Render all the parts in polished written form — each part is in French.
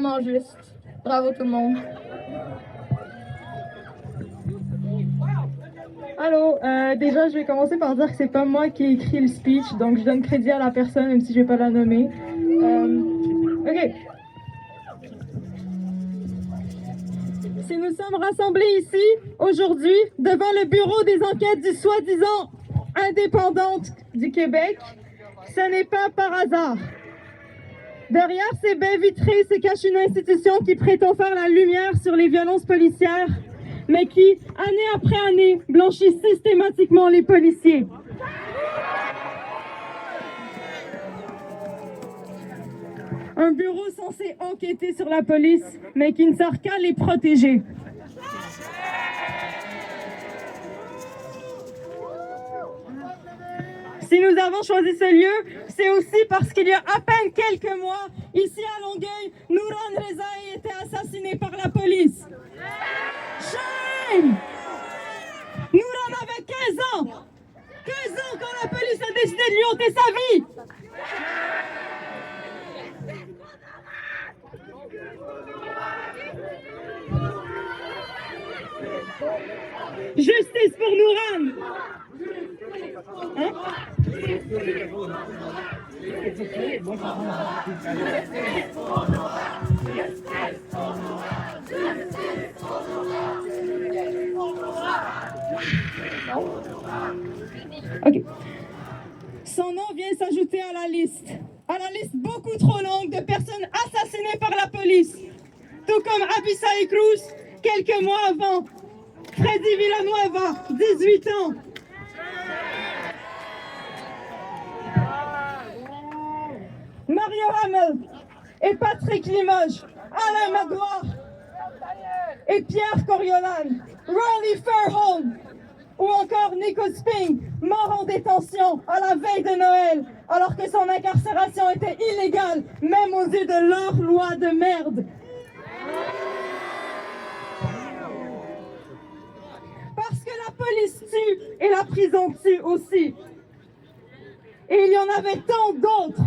vraiment juste. Bravo tout le monde. Allô, déjà je vais commencer par dire que c'est pas moi qui ai écrit le speech, donc je donne crédit à la personne même si je vais pas la nommer. Ok. Si nous sommes rassemblés ici aujourd'hui devant le bureau des enquêtes du soi-disant indépendante du Québec, ce n'est pas par hasard. Derrière ces baies vitrées se cache une institution qui prétend faire la lumière sur les violences policières, mais qui, année après année, blanchit systématiquement les policiers. Un bureau censé enquêter sur la police, mais qui ne sert qu'à les protéger. Si nous avons choisi ce lieu, c'est aussi parce qu'il y a à peine quelques mois, ici à Longueuil, Nouran Rezaei était assassiné par la police. Shame! Nouran avait 15 ans! 15 ans quand la police a décidé de lui ôter sa vie! Justice pour Nouran! Hein? Ok. Son nom vient s'ajouter à la liste beaucoup trop longue de personnes assassinées par la police, tout comme Abisai Cruz quelques mois avant, Freddy Villanueva, 18 ans. Mario Hamel et Patrick Limoges, Alain Magloire et Pierre Coriolan, Riley Fairholm ou encore Nico Sping, mort en détention à la veille de Noël, alors que son incarcération était illégale, même aux yeux de leur loi de merde. Parce que la police tue et la prison tue aussi. Et il y en avait tant d'autres.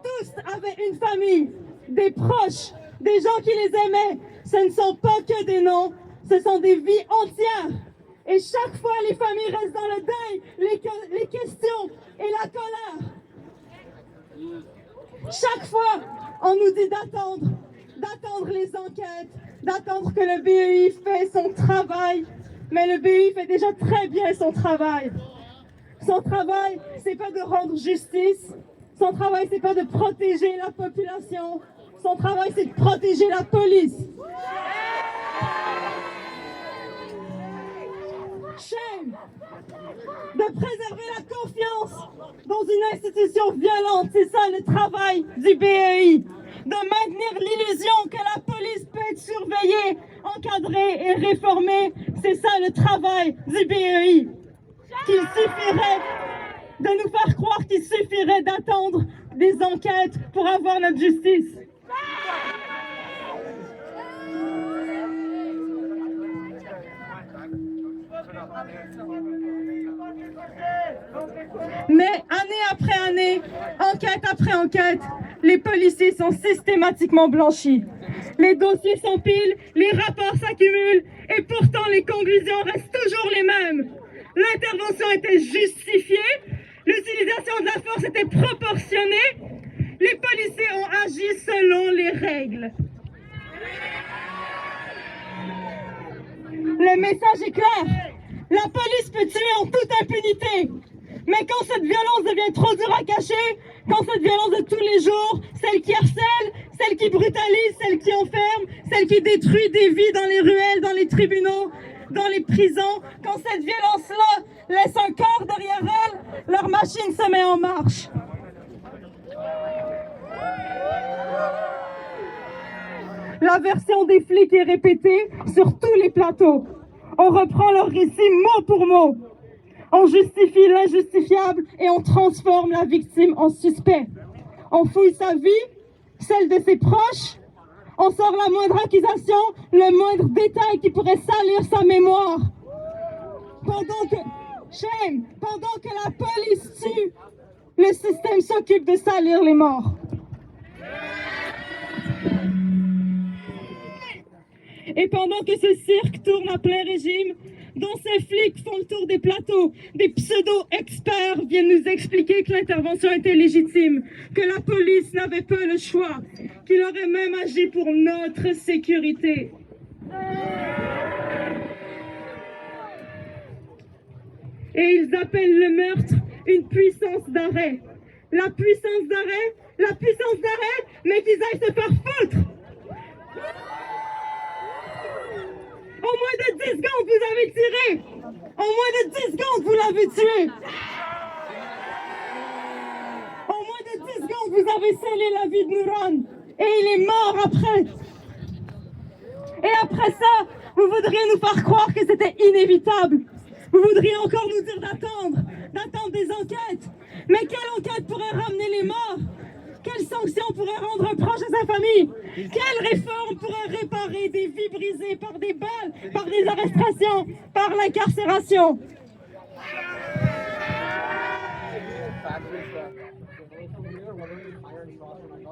Tous avaient une famille, des proches, des gens qui les aimaient. Ce ne sont pas que des noms, ce sont des vies entières. Et chaque fois, les familles restent dans le deuil, les questions et la colère. Chaque fois, on nous dit d'attendre les enquêtes, d'attendre que le BEI fait son travail. Mais le BEI fait déjà très bien son travail. Son travail, c'est pas de rendre justice. Son travail, c'est pas de protéger la population. Son travail, c'est de protéger la police. Shame! De préserver la confiance dans une institution violente, c'est ça le travail du BEI. De maintenir l'illusion que la police peut être surveillée, encadrée et réformée, c'est ça le travail du BEI. Qu'il suffirait de nous faire croire qu'il suffirait d'attendre des enquêtes pour avoir notre justice. Mais année après année, enquête après enquête, les policiers sont systématiquement blanchis. Les dossiers s'empilent, les rapports s'accumulent et pourtant les conclusions restent toujours les mêmes. L'intervention était justifiée, l'utilisation de la force était proportionnée, les policiers ont agi selon les règles. Le message est clair, la police peut tuer en toute impunité. Mais quand cette violence devient trop dure à cacher, quand cette violence de tous les jours, celle qui harcèle, celle qui brutalise, celle qui enferme, celle qui détruit des vies dans les ruelles, dans les tribunaux, dans les prisons, quand cette violence-là laisse un corps derrière elle, leur machine se met en marche. La version des flics est répétée sur tous les plateaux. On reprend leur récit mot pour mot. On justifie l'injustifiable et on transforme la victime en suspect. On fouille sa vie, celle de ses proches. On sort la moindre accusation, le moindre détail qui pourrait salir sa mémoire. Pendant que la police tue, le système s'occupe de salir les morts. Et pendant que ce cirque tourne à plein régime, dont ces flics font le tour des plateaux, des pseudo-experts viennent nous expliquer que l'intervention était légitime, que la police n'avait pas le choix, qu'il aurait même agi pour notre sécurité. Et ils appellent le meurtre une puissance d'arrêt. La puissance d'arrêt, mais qu'ils aillent se faire foutre. En moins de 10 secondes, vous avez tiré. En moins de 10 secondes, vous l'avez tué. En moins de 10 secondes, vous avez scellé la vie de Nouran. Et il est mort après. Et après ça, vous voudriez nous faire croire que c'était inévitable. Vous voudriez encore nous dire d'attendre des enquêtes. Mais quelle enquête pourrait ramener les morts? Quelle sanction pourrait rendre un proche à sa famille? Quelle réforme pourrait réparer des vies brisées par des balles, par des arrestations, par l'incarcération?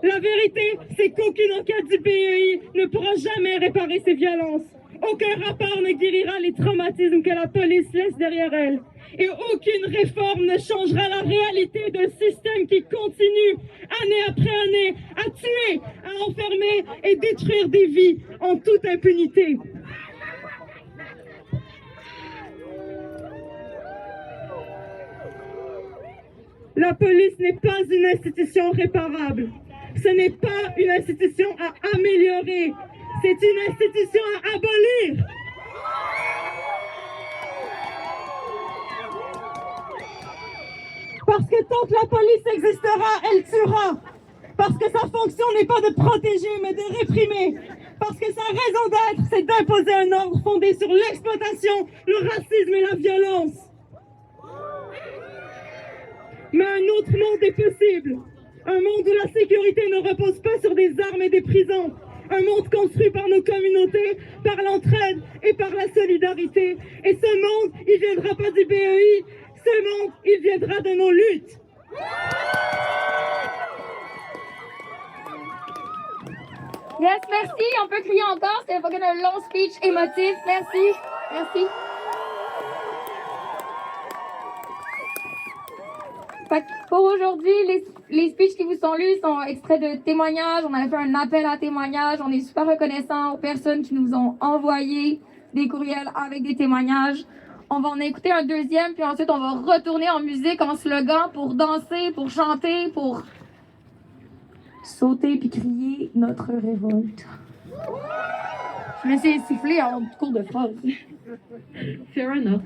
La vérité, c'est qu'aucune enquête du PEI ne pourra jamais réparer ces violences. Aucun rapport ne guérira les traumatismes que la police laisse derrière elle. Et aucune réforme ne changera la réalité d'un système qui continue, année après année, à tuer, à enfermer et détruire des vies en toute impunité. La police n'est pas une institution réparable. Ce n'est pas une institution à améliorer. C'est une institution à abolir. Parce que tant que la police existera, elle tuera. Parce que sa fonction n'est pas de protéger, mais de réprimer. Parce que sa raison d'être, c'est d'imposer un ordre fondé sur l'exploitation, le racisme et la violence. Mais un autre monde est possible. Un monde où la sécurité ne repose pas sur des armes et des prisons. Un monde construit par nos communautés, par l'entraide et par la solidarité. Et ce monde, il viendra pas du BEI. Ce monde, il viendra de nos luttes. Yes, merci. On peut crier encore. C'était un long speech émotif. Merci. Merci. Fait que pour aujourd'hui, les speeches qui vous sont lus sont extraits de témoignages. On avait fait un appel à témoignages. On est super reconnaissants aux personnes qui nous ont envoyé des courriels avec des témoignages. On va en écouter un deuxième, puis ensuite on va retourner en musique, en slogan, pour danser, pour chanter, pour sauter puis crier notre révolte. Je me suis sifflé en cours de phrase. Fair enough.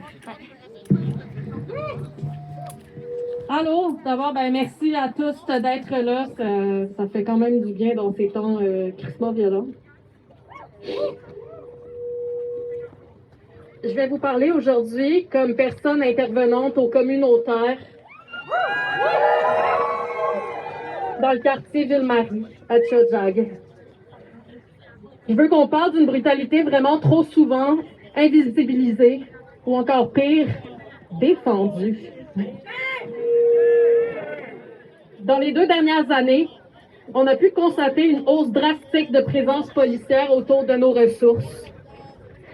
Allô, d'abord, merci à tous d'être là. Ça fait quand même du bien dans ces temps crissement violents. Je vais vous parler aujourd'hui comme personne intervenante au communautaire dans le quartier Ville-Marie, à Tchotjag. Je veux qu'on parle d'une brutalité vraiment trop souvent invisibilisée, ou encore pire, défendue. Dans les 2 dernières années, on a pu constater une hausse drastique de présence policière autour de nos ressources.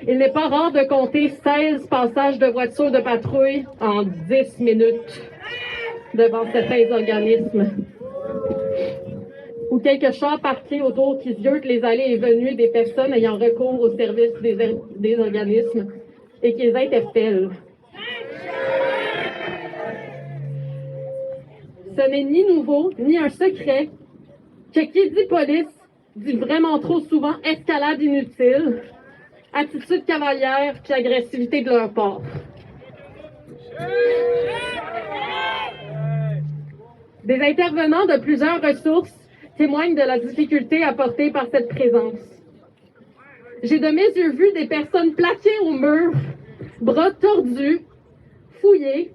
Il n'est pas rare de compter 16 passages de voitures de patrouille en 10 minutes devant certains organismes. Ou quelques chars parqués autour qui ziotent les allées et venues des personnes ayant recours au service des organismes et qui les interpellent. Ce n'est ni nouveau, ni un secret que qui dit police dit vraiment trop souvent escalade inutile, attitude cavalière puis agressivité de leur part. Des intervenants de plusieurs ressources témoignent de la difficulté apportée par cette présence. J'ai de mes yeux vu des personnes plaquées au mur, bras tordus, fouillées,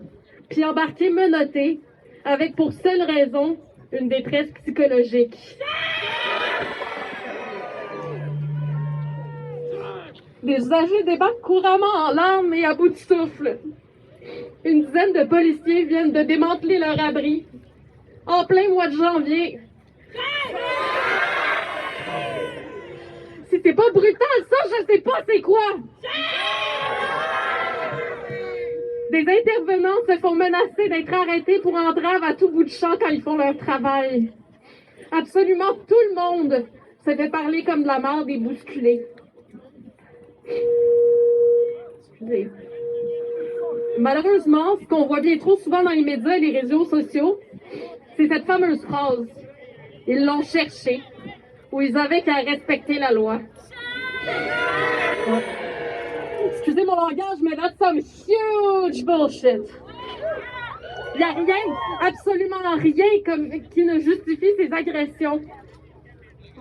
puis embarquées menottées, avec pour seule raison une détresse psychologique. Des usagers débattent couramment en larmes et à bout de souffle. Une dizaine de policiers viennent de démanteler leur abri en plein mois de janvier. Si c'est pas brutal, ça, je sais pas c'est quoi! Des intervenants se font menacer d'être arrêtés pour entrave à tout bout de champ quand ils font leur travail. Absolument tout le monde se fait parler comme de la merde et bousculer. Excusez. Malheureusement, ce qu'on voit bien trop souvent dans les médias et les réseaux sociaux, c'est cette fameuse phrase « Ils l'ont cherché » où ils avaient qu'à respecter la loi. Excusez mon langage, mais that's some huge bullshit. Il n'y a rien, absolument rien qui ne justifie ces agressions.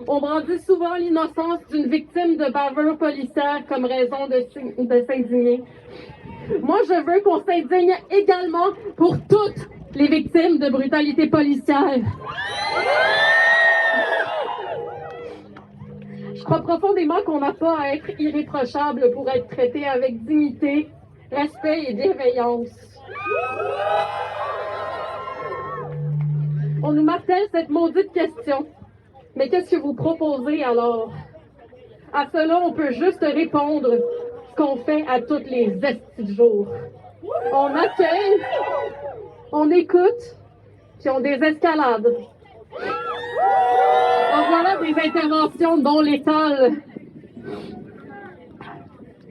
On brandit souvent l'innocence d'une victime de bavure policière comme raison de s'indigner. Moi, je veux qu'on s'indigne également pour toutes les victimes de brutalité policière. Je crois profondément qu'on n'a pas à être irréprochable pour être traité avec dignité, respect et bienveillance. On nous martèle cette maudite question. Mais qu'est-ce que vous proposez alors? À cela, on peut juste répondre ce qu'on fait à toutes les estis de jour. On accueille, on écoute, puis on désescalade. En voilà des interventions dont l'étale.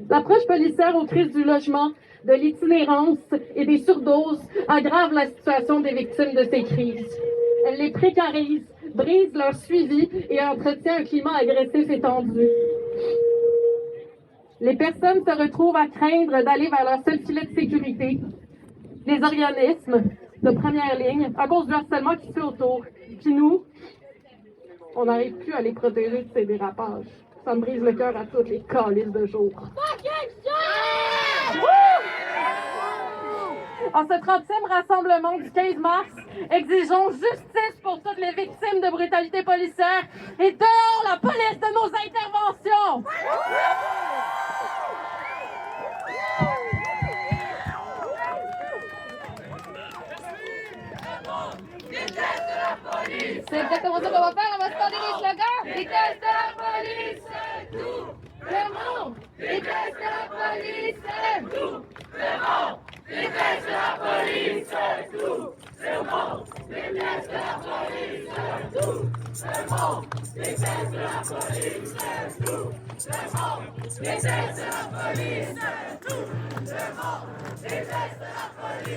L'approche policière aux crises du logement, de l'itinérance et des surdoses aggrave la situation des victimes de ces crises. Elle les précarise, brise leur suivi et entretient un climat agressif et tendu. Les personnes se retrouvent à craindre d'aller vers leur seul filet de sécurité. Les organismes de première ligne, à cause du harcèlement qui se fait autour. Puis nous, on n'arrive plus à les protéger de ces dérapages. Ça me brise le cœur à toutes les calices de jour. En ce 30e rassemblement du 15 mars, exigeons justice pour toutes les victimes de brutalité policière et dehors la police de nos interventions! C'est exactement ça qu'on va faire, on va scander les slogans. Déteste la police, tout le monde. Déteste la police, tout le monde. Déteste la police, tout le monde. Déteste la police, tout le monde. Déteste la police, tout le monde. Déteste la police, tout le monde. Déteste la police, tout le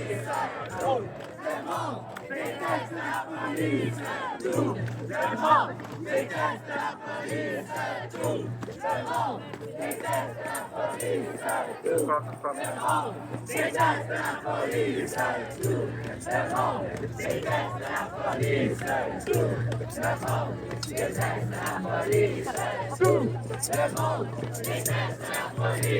monde. Déteste la police, tout le monde. Déteste la police, tout le monde. Déteste la police, tout le monde. Déteste la police, tout le monde. Déteste la police, tout le monde. Déteste la police, tout le monde. Déteste la police.